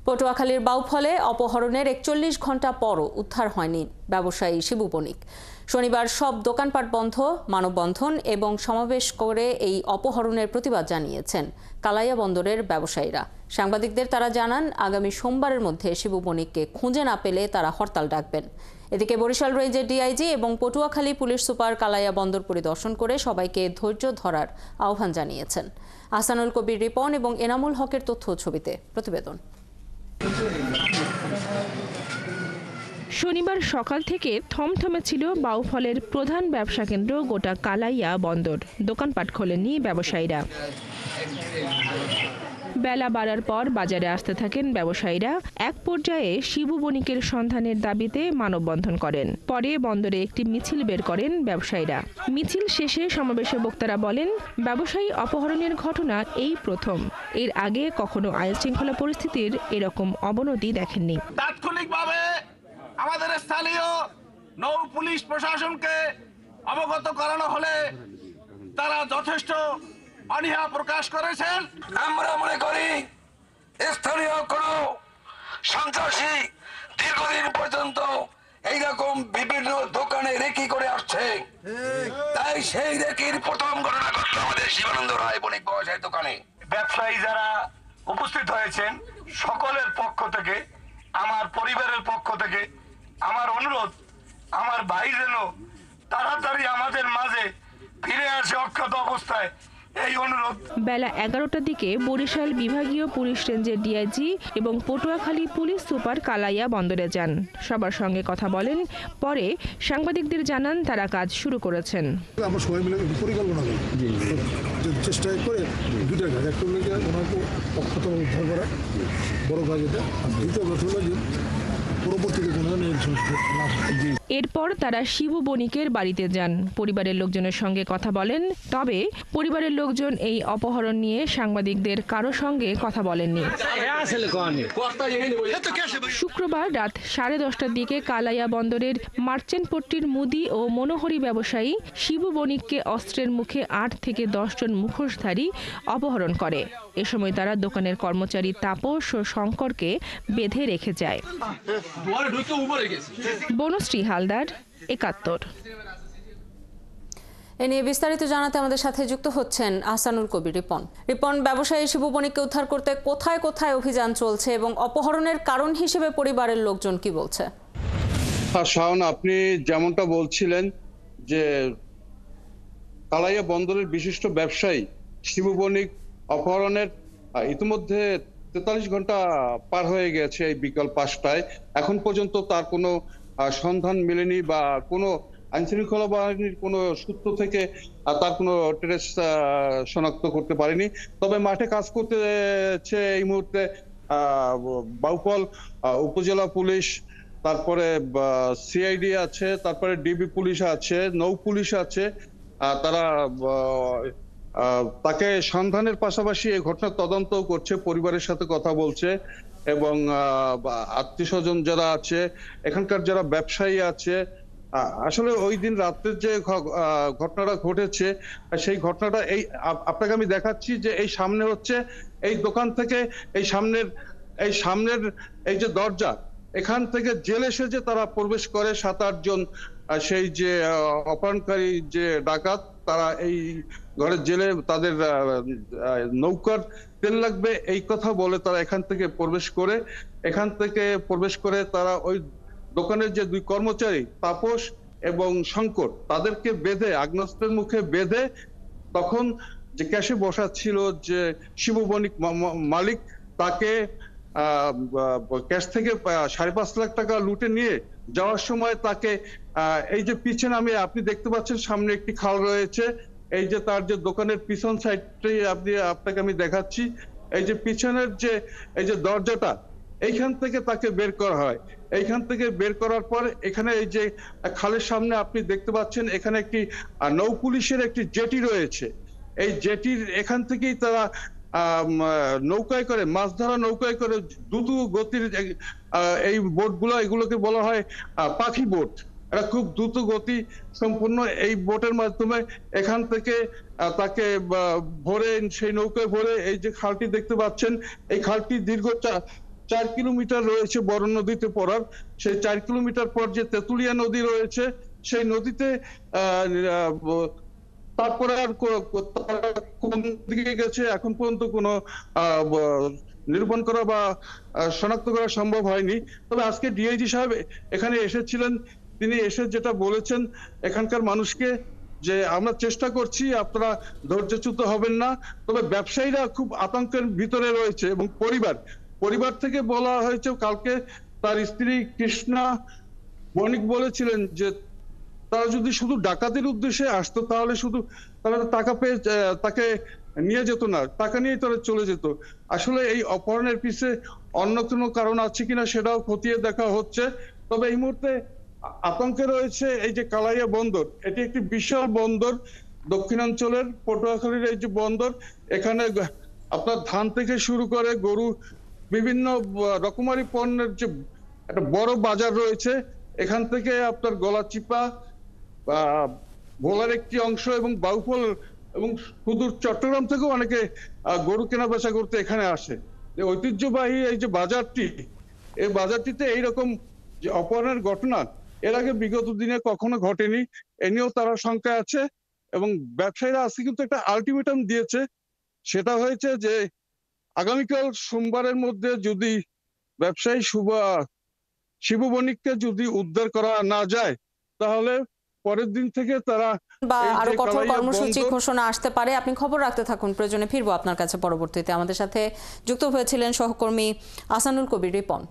পটুয়াখালীর বাউফলে অপহরণের ৪১ ঘন্টা পরও উদ্ধার হয়নি ব্যবসায়ী শিবু বণিক। শনিবার সব দোকানপাট বন্ধ, মানববন্ধন এবং সমাবেশ করে এই অপহরণের প্রতিবাদ জানিয়েছেন কালাইয়া বন্দরের ব্যবসায়ীরা। সাংবাদিকদের তারা জানান, আগামী সোমবারের মধ্যে শিবু বণিককে খুঁজে না পেলে তারা হরতাল ডাকবেন। এদিকে বরিশাল রেঞ্জের ডিআইজি এবং পটুয়াখালী পুলিশ সুপার কালাইয়া বন্দর পরিদর্শন করে সবাইকে ধৈর্য ধরার আহ্বান জানিয়েছেন। আহসানুল কবির রিপন এবং এনামুল হকের তথ্য ছবিতে প্রতিবেদন। শনিবার সকাল থেকে থমথমে ছিল বাউফলের প্রধান ব্যবসা কেন্দ্র গোটা কালাইয়া বন্দর। দোকানপাট খোলেননি ব্যবসায়ীরা। বেলা বাড়ার পর বাজারে আসতে থাকেন ব্যবসায়ীরা। এক পর্যায়ে শিবু বণিকের সন্ধানের দাবিতে মানববন্ধন করেন। পরে বন্দরে একটি মিছিল বের করেন ব্যবসায়ীরা। মিছিল শেষে সমাবেশে বক্তারা বলেন, ব্যবসায়ী অপহরণের ঘটনা এই প্রথম। এর আগে কখনো আইনশৃঙ্খলা পরিস্থিতির এরকম অবনতি দেখেননি। তাৎক্ষণিকভাবে আমাদের স্থানীয় নৌ পুলিশ প্রশাসনকে অবগত করানো হলে তারা যথেষ্ট অনীহা প্রকাশ করেছেন। আমরা মনে করি স্থানীয় কোন সন্ত্রাসী দীর্ঘদিন পর্যন্ত এইরকম বিভিন্ন দোকানে রেকি করে আসছে, তাই সেই রেকির প্রথম ঘটনা ঘটল আমাদের শিবানন্দ রায় বণিক ব্যবসায়ীর দোকানে। ব্যবসায়ী যারা উপস্থিত হয়েছেন সকলের পক্ষ থেকে, আমার পরিবারের পক্ষ থেকে আমার অনুরোধ, আমার ভাই যেন তাড়াতাড়ি আমাদের মাঝে ফিরে আসে অক্ষত অবস্থায়, এই অনুরোধ। বেলা 11টার দিকে বরিশাল বিভাগীয় পুলিশ রেঞ্জের ডিআইজি এবং পটুয়াখালী পুলিশ সুপার কালাইয়া বন্দরে যান। সবার সঙ্গে কথা বলেন। পরে সাংবাদিকদের জানান তারা কাজ শুরু করেছেন। আমরা সবাই মিলে পরিকল্পনা করি, চেষ্টা করে দুটো কাজ, একটা হলো ওনাকে অক্ষত উদ্ধার করা, বড় কাজ এটা। দ্বিতীয় কথা হলো যে পরবর্তীতে কোনো এরপর তারা শিবু বণিকের বাড়িতে যান, পরিবারের লোকজনের সঙ্গে কথা বলেন। তবে পরিবারের লোকজন এই অপহরণ নিয়ে সাংবাদিকদের কারো সঙ্গে কথা বলেননি। শুক্রবার রাত 10:30টার দিকে কালাইয়া বন্দরের মার্চেন্ট পট্টির মুদি ও মনোহরি ব্যবসায়ী শিবু বণিককে অস্ত্রের মুখে 8 থেকে 10 জন মুখোশধারী অপহরণ করে। এ সময় তারা দোকানের কর্মচারী তাপস ও শঙ্করকে বেঁধে রেখে যায়। বনশ্রী হালদার, 71। এ নিয়ে বিস্তারিত জানাতে আমাদের সাথে যুক্ত হচ্ছেন আহসানুল কবির রিপন। রিপন, ব্যবসায়ী শিবু বণিককে উদ্ধার করতে কোথায় কোথায় অভিযান চলছে এবং অপহরণের কারণ হিসেবে পরিবারের লোকজন কি বলছে? শাওন, আপনি যেমনটা বলছিলেন যে কালাইয়া বন্দরের বিশিষ্ট ব্যবসায়ী শিবু বণিক অপহরণের ইতিমধ্যে 43 ঘন্টা পার হয়ে গেছে। এই বিকাল 5টায় এখন পর্যন্ত তার কোনো সন্ধান মেলেনি বা কোনো আইনশৃঙ্খলা বাহিনীর কোনো সূত্র থেকে তার কোনো ট্রেস শনাক্ত করতে পারেনি। তবে মাঠে কাজ করতেছে এই মুহূর্তে বাউফল উপজেলা পুলিশ, তারপরে সিআইডি আছে, তারপরে ডিবি পুলিশ আছে, নৌ পুলিশ আছে। তারা তাকে সন্ধানের পাশাপাশি এই ঘটনার তদন্ত করছে, পরিবারের সাথে কথা বলছে এবং আত্মীয় স্বজন যারা আছে, এখানকার যারা ব্যবসায়ী আছে। আসলে ওই দিন রাত্রের যে ঘটনাটা ঘটেছে সেই ঘটনাটা এই আপনাকে আমি দেখাচ্ছি যে এই সামনে হচ্ছে এই দোকান থেকে এই সামনের এই যে দরজা, এখান থেকে জেলে সেজে তারা প্রবেশ করে 7-8 জন। সেই যে অপহরণকারী যে ডাকাত, তারা এই ঘরের জেলে তাদের নৌকার তেল লাগবে এই কথা বলে তারা এখান থেকে প্রবেশ করে তারা ওই দোকানের যে 2 কর্মচারী তাপস এবং শঙ্কর, তাদেরকে বেঁধে আগ্নেয়াস্ত্রের মুখে বেঁধে তখন যে ক্যাশে বসা ছিল যে শিবু বণিক মালিক, তাকে ক্যাশ থেকে 5.5 লাখ টাকা লুটে নিয়ে যাওয়ার সময় তাকে এই যে পিছনে আপনি দেখতে পাচ্ছেন সামনে একটি খাল রয়েছে, এই যে তার যে দোকানের পিছন সাইডটাই আপনাকে আমি দেখাচ্ছি। এই যে পিছনের যে এই যে দরজাটা, এইখান থেকে তাকে বের করা হয়। এইখান থেকে বের করার পর এখানে এই যে খালের সামনে আপনি দেখতে পাচ্ছেন এখানে একটি নৌ পুলিশের একটি জেটি রয়েছে। এই জেটির এখান থেকেই তারা নৌকায় করে, মাছ ধরা নৌকায় করে দ্রুত গতির এই বোটগুলো, এগুলোকে বলা হয় পাখি বোট। এটা খুব দ্রুত গতি সম্পূর্ণ এই বোটের মাধ্যমে এখান থেকে তাকে ভরে সেই নৌকায় ভরে এই যে খালটি দেখতে পাচ্ছেন, এই খালটি দীর্ঘ 4 কিলোমিটার রয়েছে বড় নদীতে পড়ার। সেই 4 কিলোমিটার পর যে তেঁতুলিয়া নদী রয়েছে সেই নদীতে তারপরে আর তারা কোন দিকে গেছে এখন পর্যন্ত কোনো নিরূপণ করা বা শনাক্ত করা সম্ভব হয়নি। তবে আজকে ডিআইজি সাহেব এখানে এসেছিলেন, তিনি এসে যেটা বলেছেন এখানকার মানুষকে যে আমরা চেষ্টা করছি, আপনারা ধৈর্যচ্যুত হবেন না। তবে ব্যবসায়ীরা খুব আতঙ্কের ভিতরে রয়েছে এবং পরিবার থেকে বলা হয়েছে, কালকে তার স্ত্রী কৃষ্ণা বণিক বলেছিলেন যে তারা যদি শুধু ডাকাতির উদ্দেশ্যে আসতো তাহলে শুধু তারা টাকা পেয়ে তাকে নিয়ে যেত না, টাকা নিয়ে তারা চলে যেত। আসলে এই অপহরণের পিছে অন্য কোনো কারণ আছে কিনা সেটাও খতিয়ে দেখা হচ্ছে। তবে এই মুহূর্তে আতঙ্কে রয়েছে এই যে কালাইয়া বন্দর, এটি একটি বিশাল বন্দর, দক্ষিণাঞ্চলের পটুয়াখালীর এই যে বন্দর, এখানে আপনার ধান থেকে শুরু করে গরু, বিভিন্ন রকমারি পণ্যের যে একটা বড় বাজার রয়েছে। এখান থেকে আপনার গলাচিপা, ভোলার একটি অংশ এবং বাউফল এবং সুদূর চট্টগ্রাম থেকেও অনেকে গরু কেনা বেচা করতে এখানে আসে। ঐতিহ্যবাহী এই যে বাজারটি, এই বাজারটিতে এইরকম যে অপহরণের ঘটনা এর আগে বিগত দিনে কখনো ঘটেনি, এ নিয়েও তারা শঙ্কায় আছে। এবং ব্যবসায়ীরা আজকে কিন্তু একটা আলটিমেটাম দিয়েছে, সেটা হয়েছে যে আগামীকাল সোমবারের মধ্যে যদি ব্যবসায়ী শিবু বণিককে যদি উদ্ধার করা না যায় তাহলে পরের দিন থেকে তারা বা আরো কঠোর কর্মসূচি ঘোষণা আসতে পারে। আপনি খবর রাখতে থাকুন, প্রয়োজনে ফিরবো আপনার কাছে পরবর্তীতে। আমাদের সাথে যুক্ত হয়েছিলেন সহকর্মী আসানুল কবির রিপন।